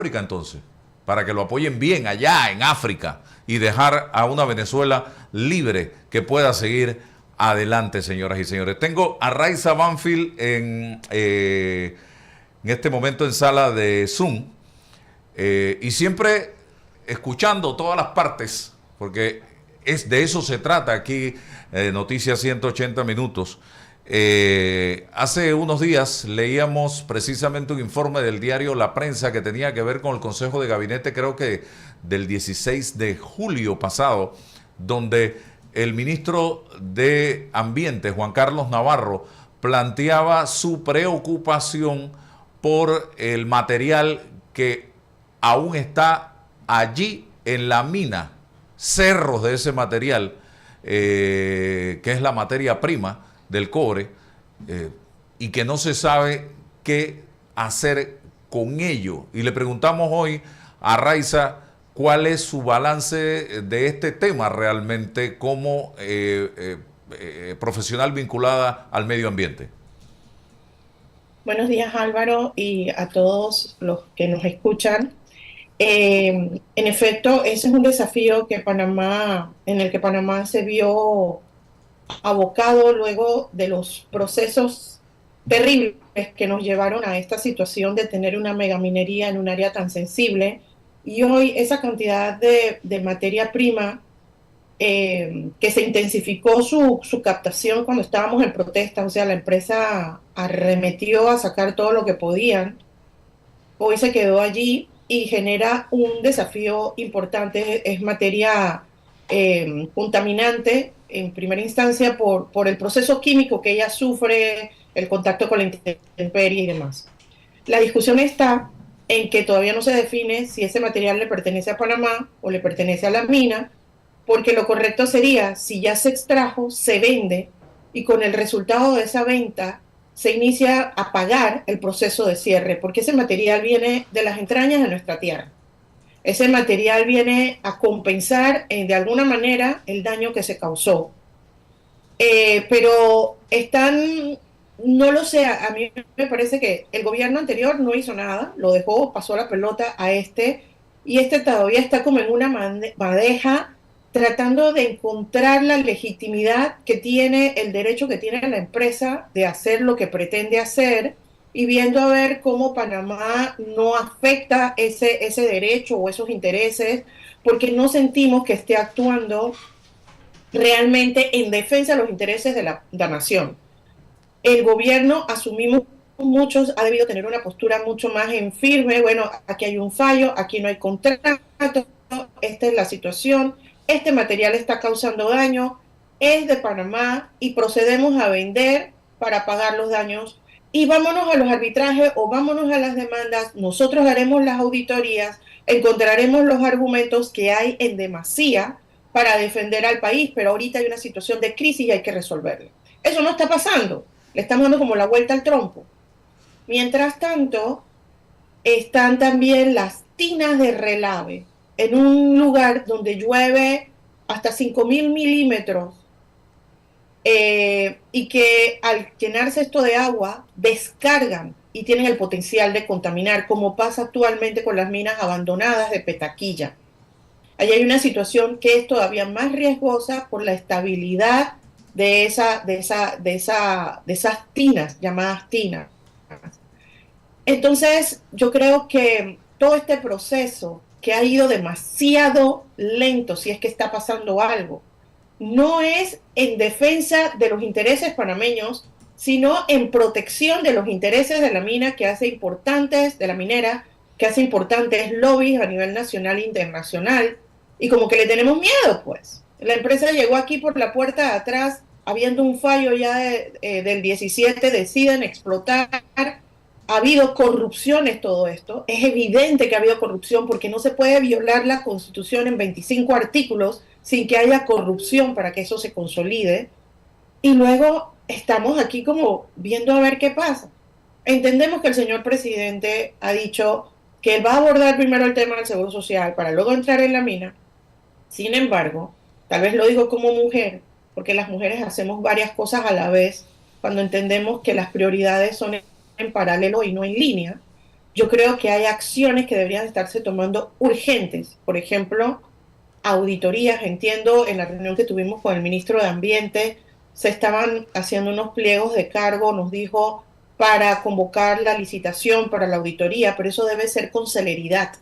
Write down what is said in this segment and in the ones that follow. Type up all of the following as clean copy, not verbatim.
África entonces, para que lo apoyen bien allá en África y dejar a una Venezuela libre que pueda seguir adelante, señoras y señores. Tengo a Raiza Banfield en este momento en sala de Zoom y siempre escuchando todas las partes, porque de eso se trata aquí, Noticias 180 Minutos. Hace unos días leíamos precisamente un informe del diario La Prensa que tenía que ver con el Consejo de Gabinete, creo que del 16 de julio pasado, donde el ministro de Ambiente, Juan Carlos Navarro, planteaba su preocupación por el material que aún está allí en la mina, cerros de ese material, que es la materia prima del cobre, y que no se sabe qué hacer con ello. Y le preguntamos hoy a Raiza cuál es su balance de este tema realmente como profesional vinculada al medio ambiente. Buenos días, Álvaro, y a todos los que nos escuchan. En efecto, ese es un desafío en el que Panamá se vio abocado luego de los procesos terribles que nos llevaron a esta situación de tener una megaminería en un área tan sensible. Y hoy esa cantidad de materia prima que se intensificó su captación cuando estábamos en protesta, o sea, la empresa arremetió a sacar todo lo que podían, hoy se quedó allí y genera un desafío importante, es materia contaminante en primera instancia por el proceso químico que ella sufre, el contacto con la intemperie y demás. La discusión está en que todavía no se define si ese material le pertenece a Panamá o le pertenece a la mina, porque lo correcto sería, si ya se extrajo, se vende y con el resultado de esa venta se inicia a pagar el proceso de cierre, porque ese material viene de las entrañas de nuestra tierra. Ese material viene a compensar de alguna manera el daño que se causó. Pero están, no lo sé, a mí me parece que el gobierno anterior no hizo nada, lo dejó, pasó la pelota a y este todavía está como en una madeja tratando de encontrar la legitimidad que tiene, el derecho que tiene la empresa de hacer lo que pretende hacer y viendo a ver cómo Panamá no afecta ese derecho o esos intereses, porque no sentimos que esté actuando realmente en defensa de los intereses de la nación. El gobierno, asumimos muchos, ha debido tener una postura mucho más en firme, bueno, aquí hay un fallo, aquí no hay contrato, esta es la situación, este material está causando daño, es de Panamá y procedemos a vender para pagar los daños y vámonos a los arbitrajes o vámonos a las demandas, nosotros haremos las auditorías, encontraremos los argumentos que hay en demasía para defender al país, pero ahorita hay una situación de crisis y hay que resolverla. Eso no está pasando, le estamos dando como la vuelta al trompo. Mientras tanto, están también las tinas de relave en un lugar donde llueve hasta 5.000 milímetros y que al llenarse esto de agua descargan y tienen el potencial de contaminar, como pasa actualmente con las minas abandonadas de Petaquilla. Allí hay una situación que es todavía más riesgosa por la estabilidad de esas tinas, llamadas tinas. Entonces, yo creo que todo este proceso que ha ido demasiado lento, si es que está pasando algo, no es en defensa de los intereses panameños, sino en protección de los intereses de la mina que hace importantes, de la minera, que hace importantes lobbies a nivel nacional e internacional, y como que le tenemos miedo, pues. La empresa llegó aquí por la puerta de atrás, habiendo un fallo ya del 17, deciden explotar, ha habido corrupciones todo esto, es evidente que ha habido corrupción porque no se puede violar la Constitución en 25 artículos sin que haya corrupción para que eso se consolide, y luego estamos aquí como viendo a ver qué pasa. Entendemos que el señor presidente ha dicho que él va a abordar primero el tema del seguro social para luego entrar en la mina. Sin embargo, tal vez lo digo como mujer, porque las mujeres hacemos varias cosas a la vez cuando entendemos que las prioridades son en paralelo y no en línea. yo creo que hay acciones que deberían estarse tomando urgentes. Por ejemplo, auditorías. Entiendo, en la reunión que tuvimos con el ministro de Ambiente, se estaban haciendo unos pliegos de cargo, nos dijo, para convocar la licitación para la auditoría, pero eso debe ser con celeridad.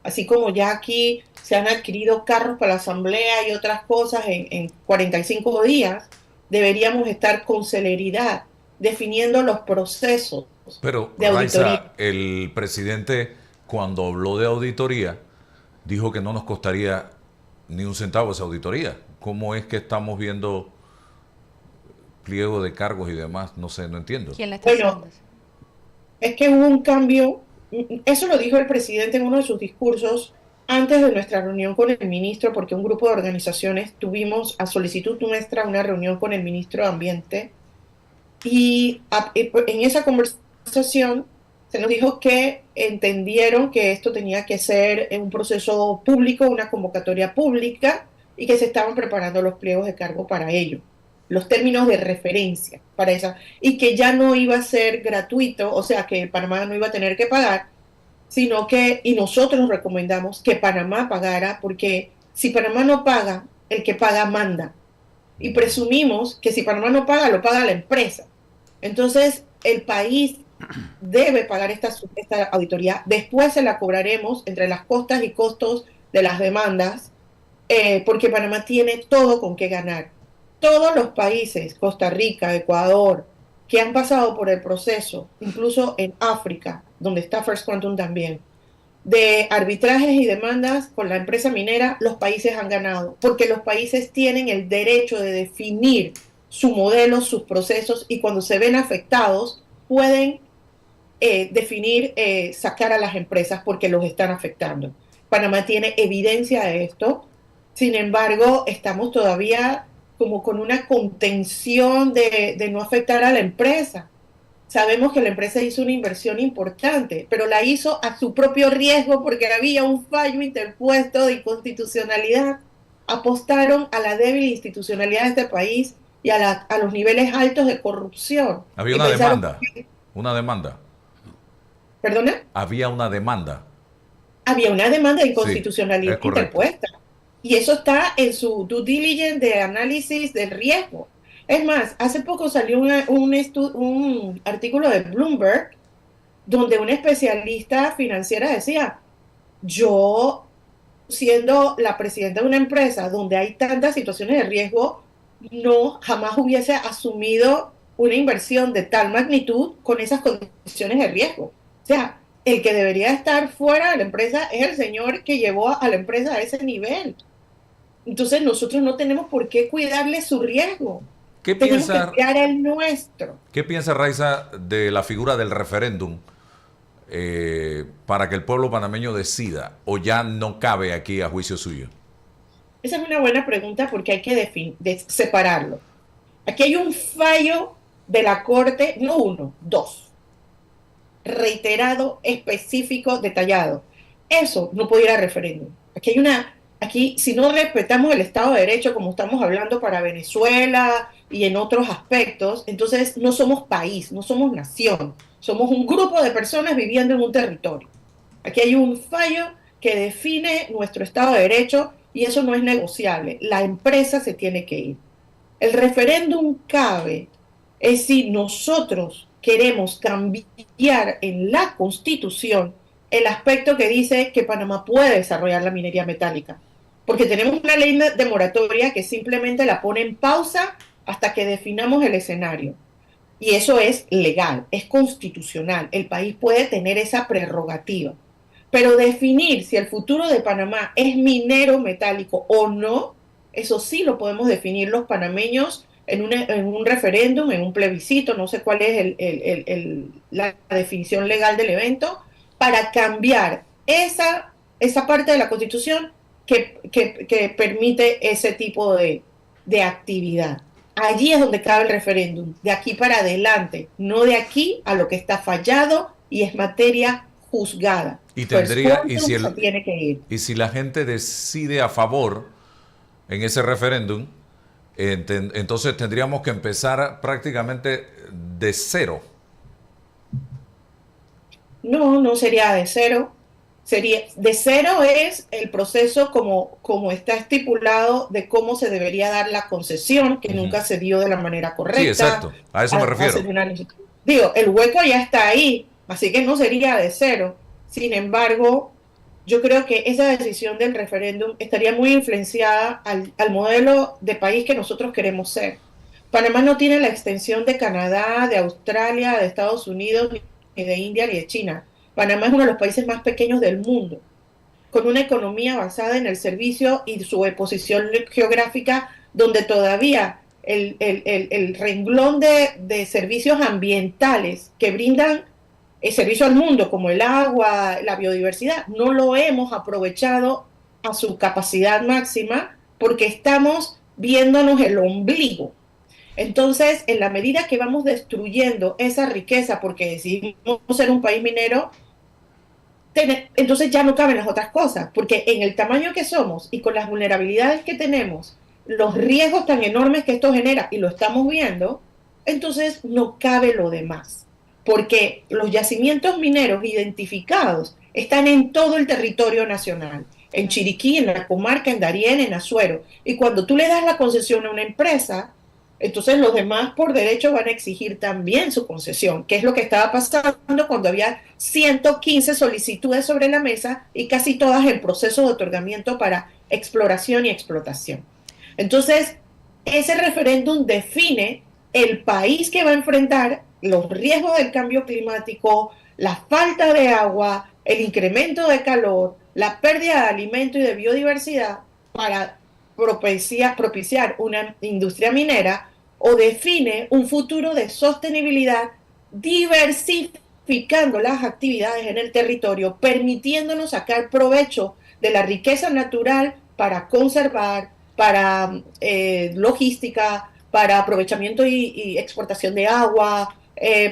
Así como ya aquí se han adquirido carros para la asamblea y otras cosas en 45 días, deberíamos estar con celeridad definiendo los procesos Pero, de auditoría. Raiza, el presidente, cuando habló de auditoría, dijo que no nos costaría ni un centavo esa auditoría. ¿Cómo es que estamos viendo pliego de cargos y demás? No sé, no entiendo. ¿Quién la está Bueno, haciendo? es que hubo un cambio, eso lo dijo el presidente en uno de sus discursos antes de nuestra reunión con el ministro, porque un grupo de organizaciones tuvimos a solicitud nuestra una reunión con el ministro de Ambiente en esa conversación se nos dijo que entendieron que esto tenía que ser un proceso público, una convocatoria pública y que se estaban preparando los pliegos de cargo para ello, los términos de referencia para esa, y que ya no iba a ser gratuito, o sea, que Panamá no iba a tener que pagar, sino que, y nosotros recomendamos que Panamá pagara, porque si Panamá no paga, el que paga manda. Y presumimos que si Panamá no paga, lo paga la empresa. Entonces, el país debe pagar esta auditoría. Después se la cobraremos entre las costas y costos de las demandas, porque Panamá tiene todo con qué ganar. Todos los países, Costa Rica, Ecuador, que han pasado por el proceso, incluso en África, donde está First Quantum también, de arbitrajes y demandas con la empresa minera, los países han ganado, porque los países tienen el derecho de definir su modelo, sus procesos, y cuando se ven afectados, pueden definir, sacar a las empresas porque los están afectando. Panamá tiene evidencia de esto, sin embargo, estamos todavía como con una contención de no afectar a la empresa. Sabemos que la empresa hizo una inversión importante, pero la hizo a su propio riesgo porque había un fallo interpuesto de inconstitucionalidad. Apostaron a la débil institucionalidad de este país y a los niveles altos de corrupción. Había Y una pensaron, demanda, una demanda. ¿perdona? Había una demanda. Había una demanda de Sí, inconstitucionalidad es correcto. interpuesta. Y eso está en su due diligence de análisis del riesgo. Es más, hace poco salió un artículo de Bloomberg donde una especialista financiera decía, yo siendo la presidenta de una empresa donde hay tantas situaciones de riesgo, no jamás hubiese asumido una inversión de tal magnitud con esas condiciones de riesgo. O sea, el que debería estar fuera de la empresa es el señor que llevó a la empresa a ese nivel. Entonces nosotros no tenemos por qué cuidarle su riesgo. ¿Qué Tenemos que piensa, cuidar el nuestro. qué piensa Raiza de la figura del referéndum para que el pueblo panameño decida o ya no cabe aquí a juicio suyo? Esa es una buena pregunta porque hay que separarlo. Aquí hay un fallo de la Corte, no uno, dos, reiterado, específico, detallado. Eso no puede ir a referéndum. Aquí si no respetamos el Estado de Derecho, como estamos hablando para Venezuela y en otros aspectos, entonces no somos país, no somos nación, somos un grupo de personas viviendo en un territorio. Aquí hay un fallo que define nuestro Estado de Derecho y eso no es negociable. La empresa se tiene que ir. El referéndum cabe es si nosotros queremos cambiar en la Constitución el aspecto que dice que Panamá puede desarrollar la minería metálica. Porque tenemos una ley de moratoria que simplemente la pone en pausa hasta que definamos el escenario. Y eso es legal, es constitucional. El país puede tener esa prerrogativa. Pero definir si el futuro de Panamá es minero metálico o no, eso sí lo podemos definir los panameños en un referéndum, en un plebiscito, no sé cuál es la definición legal del evento, para cambiar esa parte de la Constitución que permite ese tipo de actividad. Allí es donde cabe el referéndum, de aquí para adelante, no de aquí a lo que está fallado y es materia juzgada. Y First tendría, y si Quantum se tiene que ir. y si la gente decide a favor en ese referéndum, entonces tendríamos que empezar prácticamente de cero. No, no sería de cero. Sería, de cero es el proceso como está estipulado de cómo se debería dar la concesión, que Ujú. nunca se dio de la manera Sí, correcta. exacto. A eso me refiero. Digo, el hueco ya está ahí, así que no sería de cero. Sin embargo, yo creo que esa decisión del referéndum estaría muy influenciada al modelo de país que nosotros queremos ser. Panamá no tiene la extensión de Canadá, de Australia, de Estados Unidos, ni de India, ni de China. Panamá es uno de los países más pequeños del mundo, con una economía basada en el servicio y su posición geográfica, donde todavía el renglón de servicios ambientales que brindan el servicio al mundo, como el agua, la biodiversidad, no lo hemos aprovechado a su capacidad máxima porque estamos viéndonos el ombligo. Entonces, en la medida que vamos destruyendo esa riqueza porque decidimos ser un país minero, entonces ya no caben las otras cosas, porque en el tamaño que somos y con las vulnerabilidades que tenemos, los riesgos tan enormes que esto genera, y lo estamos viendo, entonces no cabe lo demás, porque los yacimientos mineros identificados están en todo el territorio nacional, en Claro. Chiriquí, en la comarca, en Darién, en Azuero, y cuando tú le das la concesión a una empresa, entonces los demás por derecho van a exigir también su concesión, que es lo que estaba pasando cuando había 115 solicitudes sobre la mesa y casi todas en proceso de otorgamiento para exploración y explotación. Entonces, ese referéndum define el país que va a enfrentar los riesgos del cambio climático, la falta de agua, el incremento de calor, la pérdida de alimento y de biodiversidad para propiciar una industria minera o define un futuro de sostenibilidad diversificando las actividades en el territorio, permitiéndonos sacar provecho de la riqueza natural para conservar, para logística, para aprovechamiento y exportación de agua,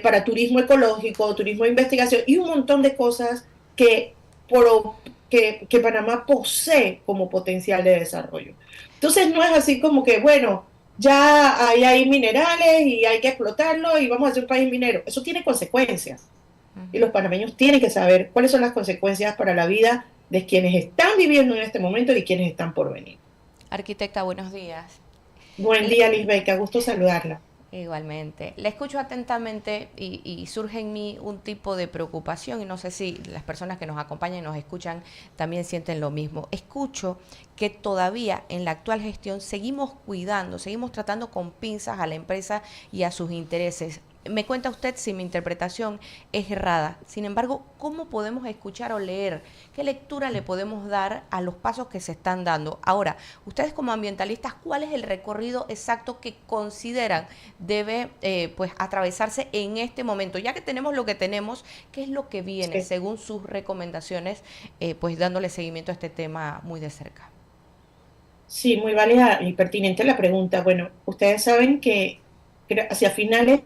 para turismo ecológico, turismo de investigación y un montón de cosas que, pro, que Panamá posee como potencial de desarrollo. Entonces no es así como que, bueno, ya hay minerales y hay que explotarlo y vamos a ser un país minero. Eso tiene consecuencias y Ujú. los panameños tienen que saber cuáles son las consecuencias para la vida de quienes están viviendo en este momento y quienes están por venir. Arquitecta, buenos días. Buen Le- día, Lisbeth, qué gusto saludarla. Igualmente. Le escucho atentamente y surge en mí un tipo de preocupación y no sé si las personas que nos acompañan y nos escuchan también sienten lo mismo. Escucho que todavía en la actual gestión seguimos cuidando, seguimos tratando con pinzas a la empresa y a sus intereses. Me cuenta usted si mi interpretación es errada. Sin embargo, ¿cómo podemos escuchar o leer? ¿Qué lectura le podemos dar a los pasos que se están dando? Ahora, ustedes como ambientalistas, ¿cuál es el recorrido exacto que consideran debe pues atravesarse en este momento? Ya que tenemos lo que tenemos, ¿qué es lo que viene Sí, según sus recomendaciones, pues dándole seguimiento a este tema muy de cerca? sí, muy válida y pertinente la pregunta. Bueno, ustedes saben que hacia finales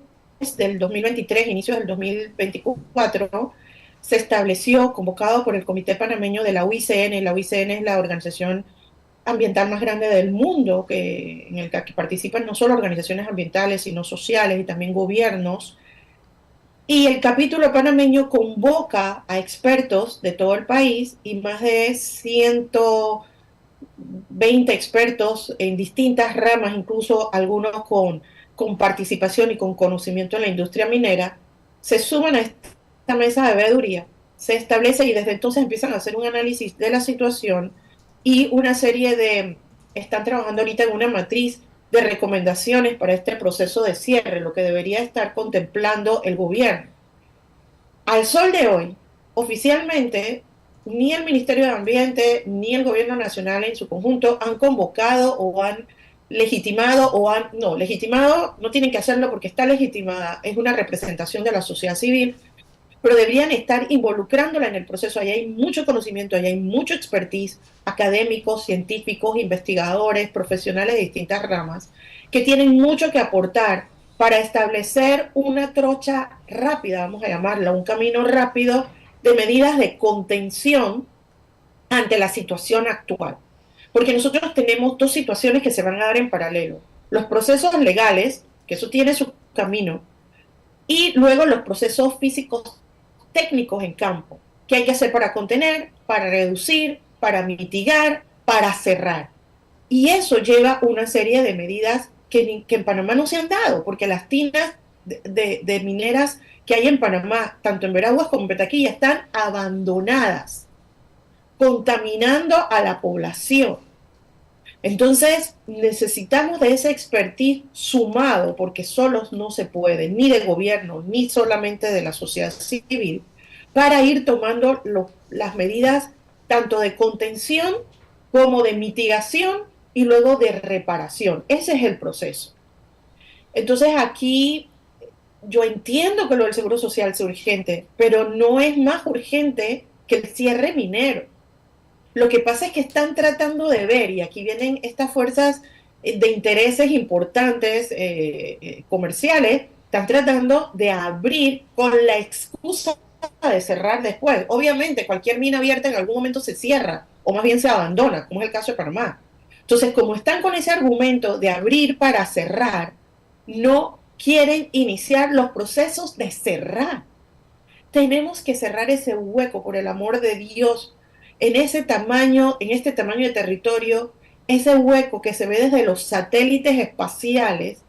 del 2023, inicios del 2024, se estableció, convocado por el Comité Panameño de la UICN. La UICN es la organización ambiental más grande del mundo, en el que participan no solo organizaciones ambientales, sino sociales y también gobiernos. Y el capítulo panameño convoca a expertos de todo el país y más de 120 expertos en distintas ramas, incluso algunos con participación y con conocimiento en la industria minera, se suman a esta mesa de veeduría, se establece y desde entonces empiezan a hacer un análisis de la situación y una serie están trabajando ahorita en una matriz de recomendaciones para este proceso de cierre, lo que debería estar contemplando el gobierno. Al sol de hoy, oficialmente, ni el Ministerio de Ambiente ni el Gobierno Nacional en su conjunto han convocado o han legitimado no, legitimado no tienen que hacerlo porque está legitimada, es una representación de la sociedad civil, pero deberían estar involucrándola en el proceso. Allá hay mucho conocimiento, allá hay mucho expertise, académicos, científicos, investigadores, profesionales de distintas ramas, que tienen mucho que aportar para establecer una trocha rápida, vamos a llamarla, un camino rápido de medidas de contención ante la situación actual. Porque nosotros tenemos dos situaciones que se van a dar en paralelo. Los procesos legales, que eso tiene su camino, y luego los procesos físicos técnicos en campo. ¿Qué hay que hacer para contener, para reducir, para mitigar, para cerrar? Y eso lleva una serie de medidas que en Panamá no se han dado, porque las tinas de mineras que hay en Panamá, tanto en Veraguas como en Petaquilla, están abandonadas, contaminando a la población. Entonces, necesitamos de ese expertise sumado, porque solos no se puede, ni del gobierno, ni solamente de la sociedad civil, para ir tomando las medidas tanto de contención como de mitigación y luego de reparación. Ese es el proceso. Entonces, aquí yo entiendo que lo del Seguro Social es urgente, pero no es más urgente que el cierre minero. Lo que pasa es que están tratando de ver, y aquí vienen estas fuerzas de intereses importantes comerciales, están tratando de abrir con la excusa de cerrar después. Obviamente, cualquier mina abierta en algún momento se cierra, o más bien se abandona, como es el caso de Panamá. Entonces, como están con ese argumento de abrir para cerrar, no quieren iniciar los procesos de cerrar. Tenemos que cerrar ese hueco, por el amor de Dios, en este tamaño de territorio. Ese hueco que se ve desde los satélites espaciales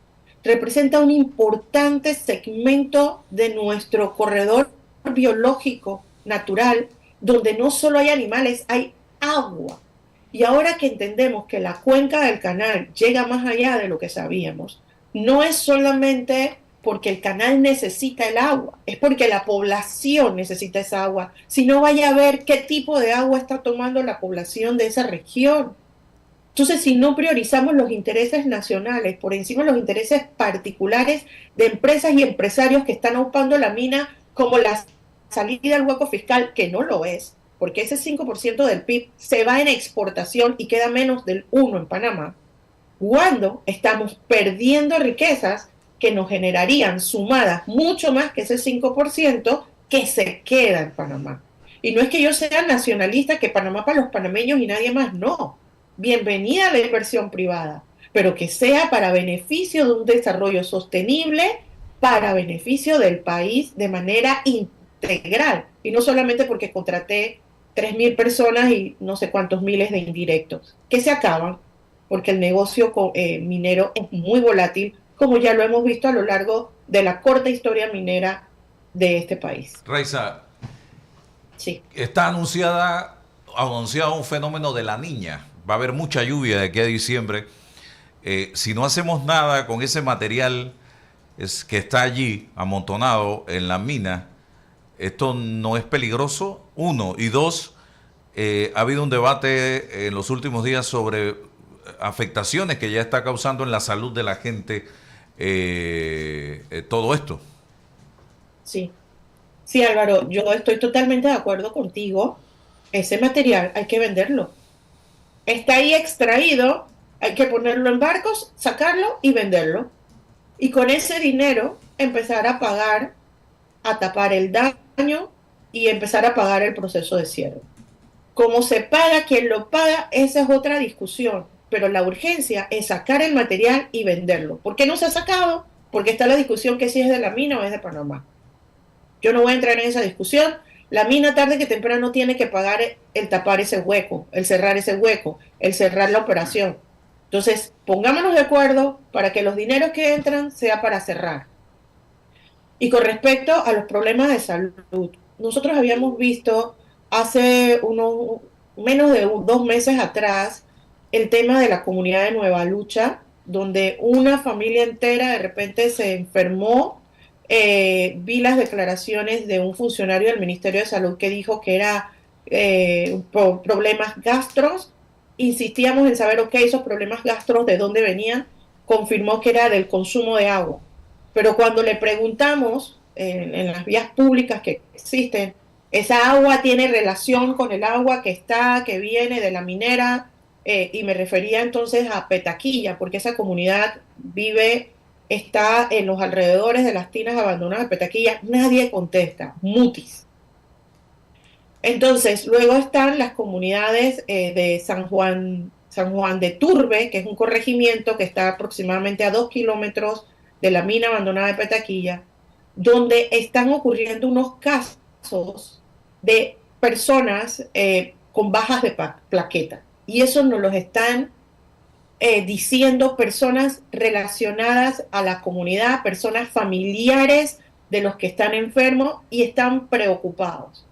representa un importante segmento de nuestro corredor biológico natural, donde no solo hay animales, hay agua. Y ahora que entendemos que la cuenca del canal llega más allá de lo que sabíamos, no es solamente porque el canal necesita el agua, es porque la población necesita esa agua. Si no, vaya a ver qué tipo de agua está tomando la población de esa región. Entonces, si no priorizamos los intereses nacionales por encima de los intereses particulares de empresas y empresarios que están ocupando la mina, como la salida del hueco fiscal, que no lo es, porque ese 5% del PIB se va en exportación y queda menos del 1% en Panamá, cuando estamos perdiendo riquezas que nos generarían sumadas mucho más que ese 5% que se queda en Panamá. Y no es que yo sea nacionalista, que Panamá para los panameños y nadie más, no. Bienvenida a la inversión privada, pero que sea para beneficio de un desarrollo sostenible, para beneficio del país de manera integral, y no solamente porque contraté 3.000 personas y no sé cuántos miles de indirectos, que se acaban, porque el negocio minero es muy volátil, como ya lo hemos visto a lo largo de la corta historia minera de este país. Raiza, sí, está anunciado un fenómeno de la niña. Va a haber mucha lluvia de aquí a diciembre. Si no hacemos nada con ese material que está allí amontonado en la mina, esto no es peligroso, uno. Y dos, ha habido un debate en los últimos días sobre afectaciones que ya está causando en la salud de la gente todo esto. Sí, sí, Álvaro, yo estoy totalmente de acuerdo contigo. Ese material hay que venderlo. Está ahí extraído, hay que ponerlo en barcos, sacarlo y venderlo. Y con ese dinero empezar a pagar, a tapar el daño y empezar a pagar el proceso de cierre. Cómo se paga, quién lo paga, esa es otra discusión. Pero la urgencia es sacar el material y venderlo. ¿Por qué no se ha sacado? Porque está la discusión que si es de la mina o es de Panamá. Yo no voy a entrar en esa discusión. La mina tarde que temprano tiene que pagar el tapar ese hueco, el cerrar ese hueco, el cerrar la operación. Entonces, pongámonos de acuerdo para que los dineros que entran sea para cerrar. Y con respecto a los problemas de salud, nosotros habíamos visto hace menos de 2 meses atrás el tema de la comunidad de Nueva Lucha, donde una familia entera de repente se enfermó. Vi las declaraciones de un funcionario del Ministerio de Salud que dijo que era problemas gastros. Insistíamos en saber, esos problemas gastros, ¿de dónde venían? Confirmó que era del consumo de agua. Pero cuando le preguntamos en las vías públicas que existen, esa agua tiene relación con el agua que viene de la minera, y me refería entonces a Petaquilla, porque esa comunidad está en los alrededores de las tinas abandonadas de Petaquilla. Nadie contesta, mutis. Entonces, luego están las comunidades de San Juan de Turbe, que es un corregimiento que está aproximadamente a 2 kilómetros de la mina abandonada de Petaquilla, donde están ocurriendo unos casos casos de personas con bajas de plaqueta. Y eso nos lo están diciendo personas relacionadas a la comunidad, personas familiares de los que están enfermos y están preocupados.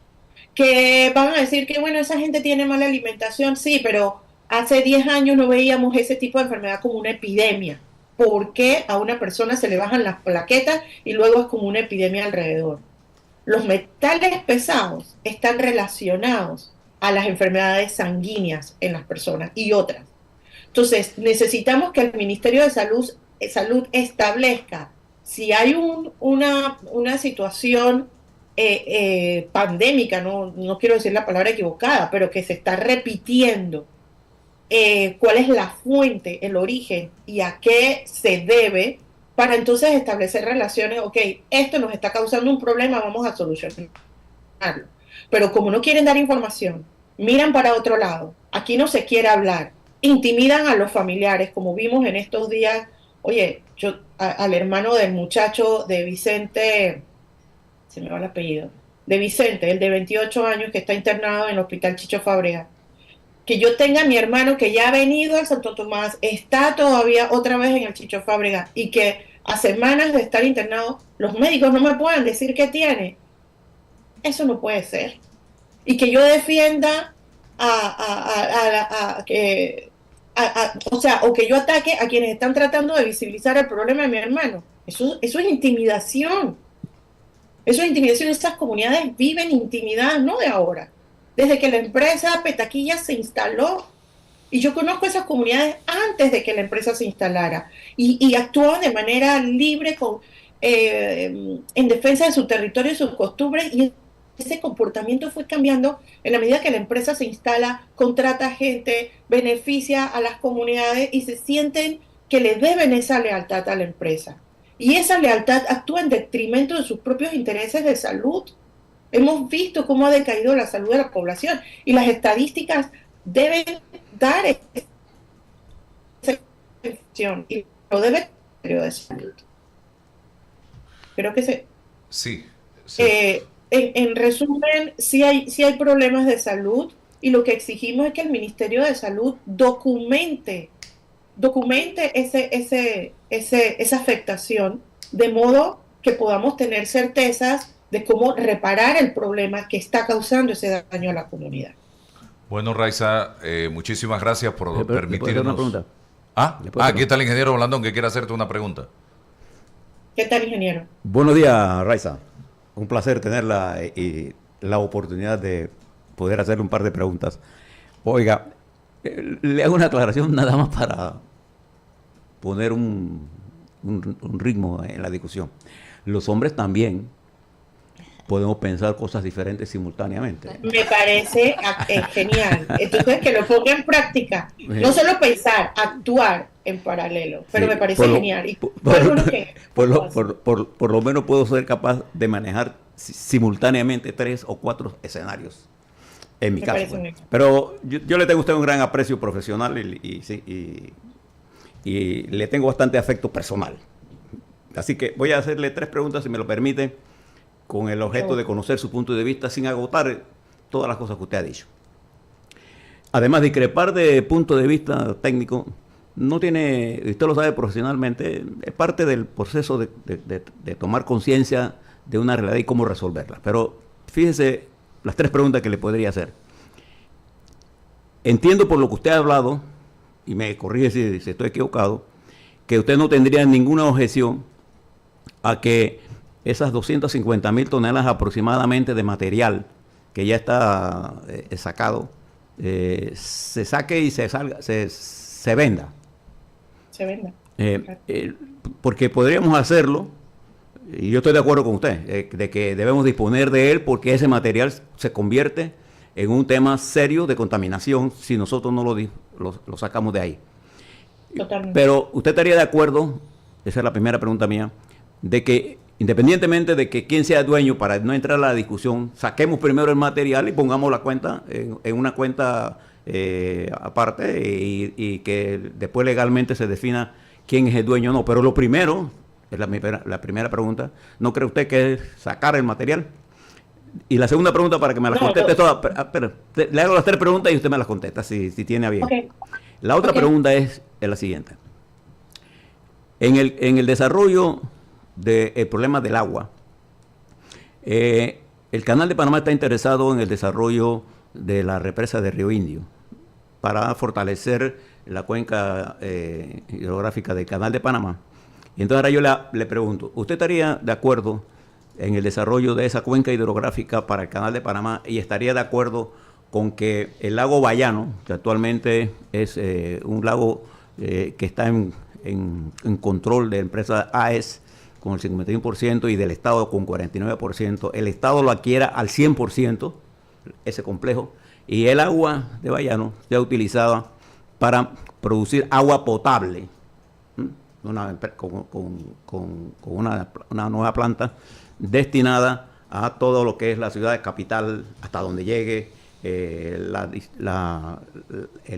Que van a decir que, bueno, esa gente tiene mala alimentación, sí, pero hace 10 años no veíamos ese tipo de enfermedad como una epidemia. ¿Por qué a una persona se le bajan las plaquetas y luego es como una epidemia alrededor? Los metales pesados están relacionados a las enfermedades sanguíneas en las personas y otras. Entonces, necesitamos que el Ministerio de Salud establezca si hay una situación pandémica, no quiero decir la palabra equivocada, pero que se está repitiendo, cuál es la fuente, el origen y a qué se debe, para entonces establecer relaciones. Ok, esto nos está causando un problema, vamos a solucionarlo. Pero como no quieren dar información, miran para otro lado, aquí no se quiere hablar, intimidan a los familiares, como vimos en estos días. Oye, al hermano del muchacho de Vicente, se me va el apellido, de Vicente, el de 28 años que está internado en el hospital Chicho Fábrega, que yo tenga a mi hermano que ya ha venido al Santo Tomás, está todavía otra vez en el Chicho Fábrega y que a semanas de estar internado los médicos no me puedan decir qué tiene. Eso no puede ser. Y que yo defienda o que yo ataque a quienes están tratando de visibilizar el problema de mi hermano. Eso es intimidación. Eso es intimidación. Esas comunidades viven intimidadas, no de ahora. Desde que la empresa Petaquilla se instaló. Y yo conozco esas comunidades antes de que la empresa se instalara. Y actuaban de manera libre en defensa de su territorio y sus costumbres. Y ese comportamiento fue cambiando en la medida que la empresa se instala, contrata gente, beneficia a las comunidades y se sienten que le deben esa lealtad a la empresa. Y esa lealtad actúa en detrimento de sus propios intereses de salud. Hemos visto cómo ha decaído la salud de la población y las estadísticas deben dar esa información y lo debe el Ministerio de Salud. Creo que Sí. En resumen, sí hay problemas de salud y lo que exigimos es que el Ministerio de Salud documente esa afectación, de modo que podamos tener certezas de cómo reparar el problema que está causando ese daño a la comunidad. Bueno, Raiza, muchísimas gracias por permitirnos. ¿Le puedo hacer una pregunta? Aquí está el ingeniero Blandón que quiere hacerte una pregunta. ¿Qué tal, ingeniero? Buenos días, Raiza. Un placer tenerla y la oportunidad de poder hacerle un par de preguntas. Oiga, le hago una aclaración nada más para poner un ritmo en la discusión. Los hombres también podemos pensar cosas diferentes simultáneamente. Me parece genial. Entonces, que lo ponga en práctica. No solo pensar, actuar en paralelo. Pero sí, me parece genial. Y por lo menos puedo ser capaz de manejar simultáneamente 3 o 4 escenarios. En mi caso. Bueno. Pero yo le tengo a usted un gran aprecio profesional y le tengo bastante afecto personal. Así que voy a hacerle 3 preguntas, si me lo permite, con el objeto de conocer su punto de vista sin agotar todas las cosas que usted ha dicho. Además, discrepar de punto de vista técnico no tiene, usted lo sabe profesionalmente, es parte del proceso de tomar conciencia de una realidad y cómo resolverla. Pero fíjese las 3 preguntas que le podría hacer. Entiendo por lo que usted ha hablado, y me corrige si estoy equivocado, que usted no tendría ninguna objeción a que esas 250,000 toneladas aproximadamente de material que ya está sacado, se saque y se venda. Se venda. Porque podríamos hacerlo, y yo estoy de acuerdo con usted, de que debemos disponer de él porque ese material se convierte en un tema serio de contaminación si nosotros no lo sacamos de ahí. Totalmente. Pero usted estaría de acuerdo, esa es la primera pregunta mía, de que independientemente de que quién sea dueño, para no entrar a la discusión, saquemos primero el material y pongamos la cuenta en una cuenta aparte y que después legalmente se defina quién es el dueño o no. Pero lo primero, es la primera pregunta, ¿no cree usted que es sacar el material? Y la segunda pregunta para que me las No, conteste no. todas. Le hago las tres preguntas y usted me las contesta si tiene a bien. Ok. La otra Ok. pregunta es la siguiente. En el desarrollo del problema del agua, el Canal de Panamá está interesado en el desarrollo de la represa de Río Indio para fortalecer la cuenca hidrográfica del Canal de Panamá. Y entonces ahora yo le pregunto, ¿usted estaría de acuerdo en el desarrollo de esa cuenca hidrográfica para el Canal de Panamá y estaría de acuerdo con que el lago Bayano, que actualmente es un lago que está en control de la empresa AES con el 51% y del Estado con 49%, el Estado lo adquiera al 100%, ese complejo, y el agua de Bayano sea utilizada para producir agua potable, con una nueva planta destinada a todo lo que es la ciudad de capital, hasta donde llegue el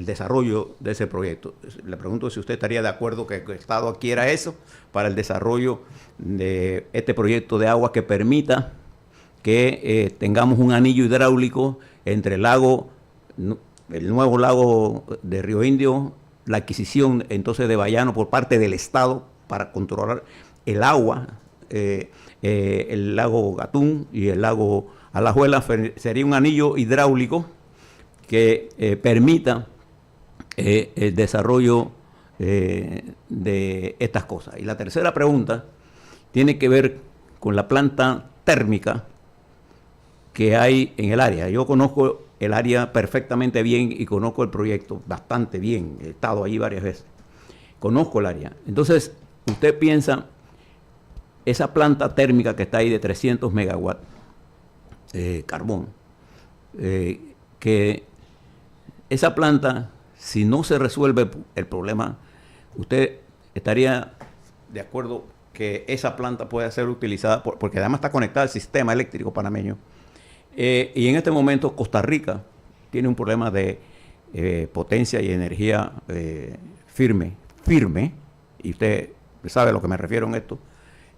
desarrollo de ese proyecto. Le pregunto si usted estaría de acuerdo que el Estado adquiera eso para el desarrollo de este proyecto de agua que permita que tengamos un anillo hidráulico entre el nuevo lago de Río Indio, la adquisición entonces de Bayano por parte del Estado para controlar el agua, el lago Gatún y el lago Alajuela. Sería un anillo hidráulico que permita el desarrollo de estas cosas. Y la tercera pregunta tiene que ver con la planta térmica que hay en el área. Yo conozco el área perfectamente bien y conozco el proyecto bastante bien. He estado allí varias veces. Conozco el área. Entonces, usted piensa, esa planta térmica que está ahí de 300 megawatts, carbón, que esa planta, si no se resuelve el problema, ¿usted estaría de acuerdo que esa planta pueda ser utilizada, porque además está conectada al sistema eléctrico panameño? Y en este momento Costa Rica tiene un problema de potencia y energía firme, y usted sabe a lo que me refiero en esto.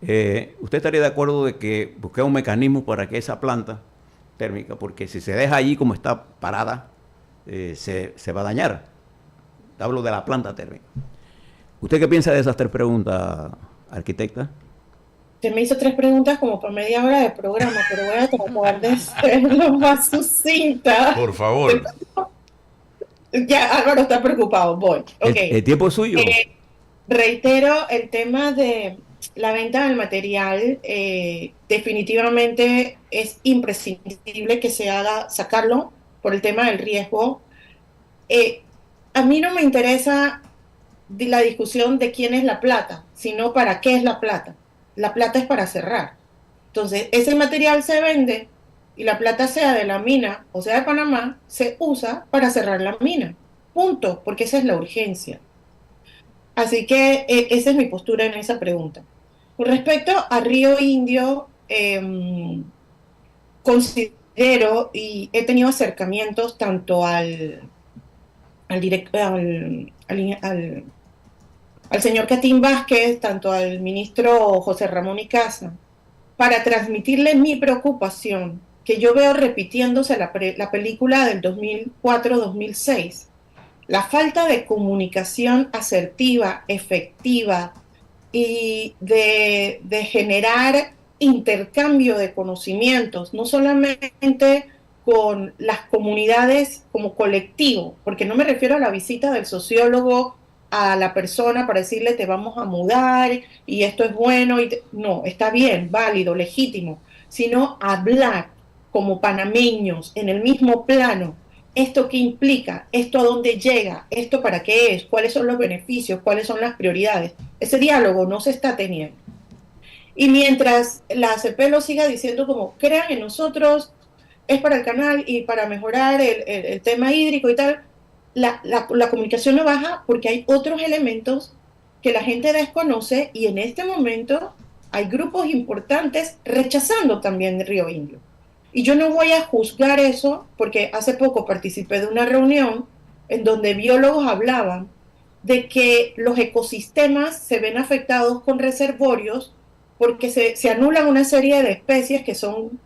¿Usted estaría de acuerdo de que busque un mecanismo para que esa planta térmica, porque si se deja allí como está parada, se va a dañar? Hablo de la planta térmica. ¿Usted qué piensa de esas tres preguntas, arquitecta? Se me hizo tres preguntas como por media hora de programa, pero voy a tratar de ser lo más sucinta. Por favor. Ya, Álvaro está preocupado, voy. Okay. El tiempo es suyo. Reitero el tema de la venta del material. Definitivamente es imprescindible que se haga, sacarlo por el tema del riesgo. A mí no me interesa la discusión de quién es la plata, sino para qué es la plata. La plata es para cerrar. Entonces, ese material se vende y la plata, sea de la mina o sea de Panamá, se usa para cerrar la mina. Punto, porque esa es la urgencia. Así que esa es mi postura en esa pregunta. Con respecto a Río Indio, considero y he tenido acercamientos tanto al señor Catín Vázquez, tanto al ministro José Ramón Icaza, para transmitirle mi preocupación, que yo veo repitiéndose la película del 2004-2006. La falta de comunicación asertiva, efectiva y de generar intercambio de conocimientos, no solamente con las comunidades como colectivo, porque no me refiero a la visita del sociólogo a la persona para decirle te vamos a mudar y esto es bueno, no, está bien, válido, legítimo, sino hablar como panameños en el mismo plano. ¿Esto qué implica? ¿Esto a dónde llega? ¿Esto para qué es? ¿Cuáles son los beneficios? ¿Cuáles son las prioridades? Ese diálogo no se está teniendo. Y mientras la ACP lo siga diciendo como crean en nosotros, es para el canal y para mejorar el tema hídrico y tal, la comunicación no baja porque hay otros elementos que la gente desconoce y en este momento hay grupos importantes rechazando también Río Indio. Y yo no voy a juzgar eso porque hace poco participé de una reunión en donde biólogos hablaban de que los ecosistemas se ven afectados con reservorios porque se anulan una serie de especies que son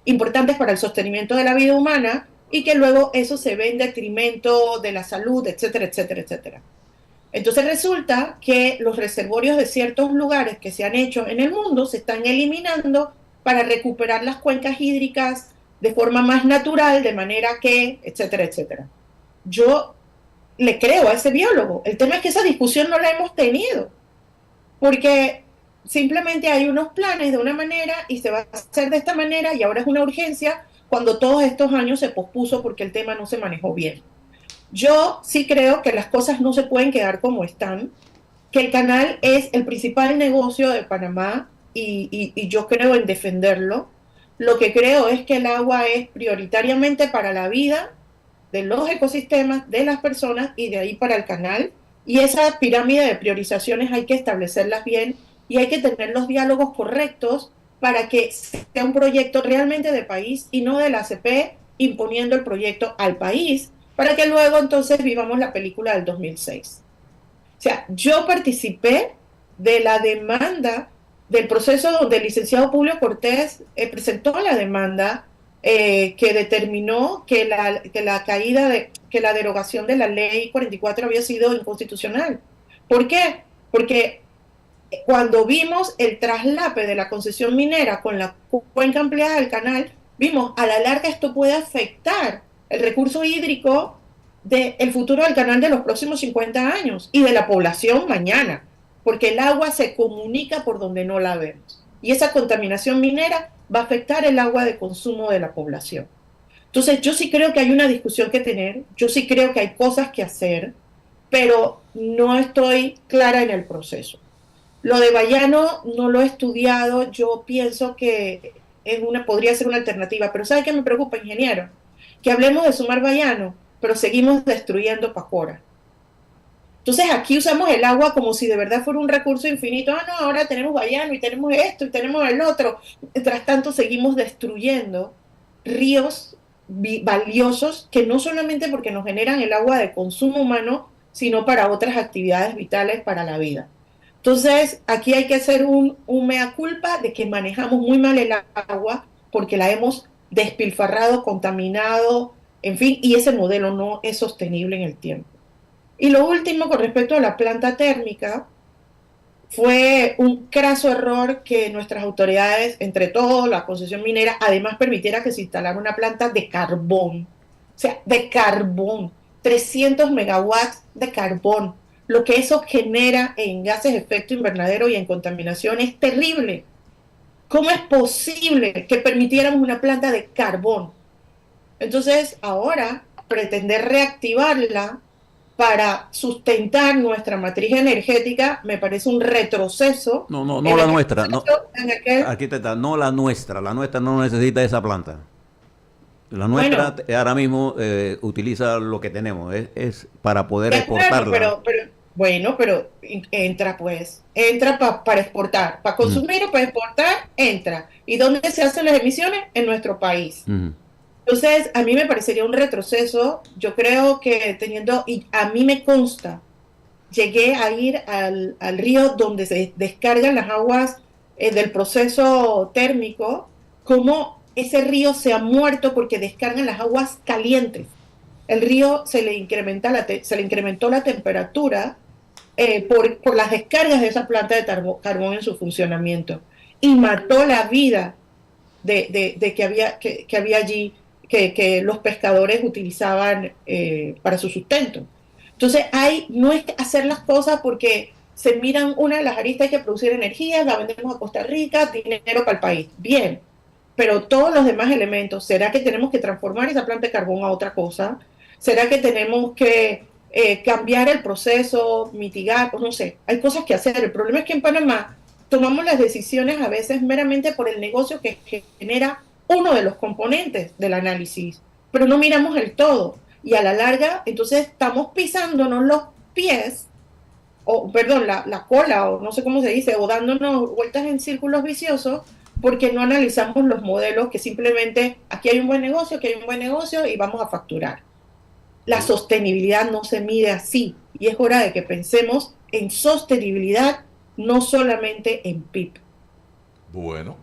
importantes para el sostenimiento de la vida humana y que luego eso se ve en detrimento de la salud, etcétera, etcétera, etcétera. Entonces resulta que los reservorios de ciertos lugares que se han hecho en el mundo se están eliminando para recuperar las cuencas hídricas de forma más natural, de manera que, etcétera, etcétera. Yo le creo a ese biólogo. El tema es que esa discusión no la hemos tenido, porque simplemente hay unos planes de una manera y se va a hacer de esta manera y ahora es una urgencia cuando todos estos años se pospuso porque el tema no se manejó bien. Yo sí creo que las cosas no se pueden quedar como están, que el canal es el principal negocio de Panamá y yo creo en defenderlo. Lo que creo es que el agua es prioritariamente para la vida de los ecosistemas, de las personas y de ahí para el canal. Y esa pirámide de priorizaciones hay que establecerlas bien y hay que tener los diálogos correctos para que sea un proyecto realmente de país y no de la ACP imponiendo el proyecto al país, para que luego entonces vivamos la película del 2006. O sea, yo participé de la demanda del proceso donde el licenciado Publio Cortés presentó la demanda que determinó que la derogación de la ley 44 había sido inconstitucional. ¿Por qué? Porque cuando vimos el traslape de la concesión minera con la cuenca ampliada del canal, vimos a la larga esto puede afectar el recurso hídrico del futuro del canal de los próximos 50 años y de la población mañana, porque el agua se comunica por donde no la vemos. Y esa contaminación minera va a afectar el agua de consumo de la población. Entonces, yo sí creo que hay una discusión que tener, yo sí creo que hay cosas que hacer, pero no estoy clara en el proceso. Lo de Bayano no lo he estudiado, yo pienso que podría ser una alternativa, pero ¿sabe qué me preocupa, ingeniero? Que hablemos de sumar Bayano, pero seguimos destruyendo Pacora. Entonces aquí usamos el agua como si de verdad fuera un recurso infinito. No, ahora tenemos Bayano y tenemos esto y tenemos el otro. Mientras tanto seguimos destruyendo ríos valiosos que no solamente porque nos generan el agua de consumo humano, sino para otras actividades vitales para la vida. Entonces aquí hay que hacer un mea culpa de que manejamos muy mal el agua porque la hemos despilfarrado, contaminado, en fin, y ese modelo no es sostenible en el tiempo. Y lo último, con respecto a la planta térmica, fue un craso error que nuestras autoridades, entre todo la concesión minera, además permitiera que se instalara una planta de carbón. O sea, de carbón. 300 megawatts de carbón. Lo que eso genera en gases de efecto invernadero y en contaminación es terrible. ¿Cómo es posible que permitiéramos una planta de carbón? Entonces, ahora, pretender reactivarla para sustentar nuestra matriz energética me parece un retroceso. No la nuestra. No, aquí está, no la nuestra. La nuestra no necesita esa planta. La nuestra ahora mismo utiliza lo que tenemos. Es para poder exportarla. Pero entra para exportar. Para consumir o para exportar, entra. ¿Y dónde se hacen las emisiones? En nuestro país. Entonces, a mí me parecería un retroceso. Yo creo que y a mí me consta, llegué a ir al río donde se descargan las aguas del proceso térmico, como ese río se ha muerto porque descargan las aguas calientes. El río se le incrementó la temperatura por las descargas de esa planta de carbón en su funcionamiento y mató la vida de que había allí, que los pescadores utilizaban para su sustento. Entonces, no es hacer las cosas porque se miran una de las aristas, hay que producir energía, la vendemos a Costa Rica, dinero para el país. Bien, pero todos los demás elementos, ¿será que tenemos que transformar esa planta de carbón a otra cosa? ¿Será que tenemos que cambiar el proceso, mitigar? Pues no sé, hay cosas que hacer. El problema es que en Panamá tomamos las decisiones a veces meramente por el negocio que genera uno de los componentes del análisis, pero no miramos el todo. Y a la larga, entonces estamos pisándonos los pies, la cola, o no sé cómo se dice, o dándonos vueltas en círculos viciosos, porque no analizamos los modelos que simplemente, aquí hay un buen negocio y vamos a facturar. La sostenibilidad no se mide así, y es hora de que pensemos en sostenibilidad, no solamente en PIB. Bueno,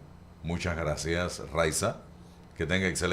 Muchas gracias, Raiza. Que tenga excelente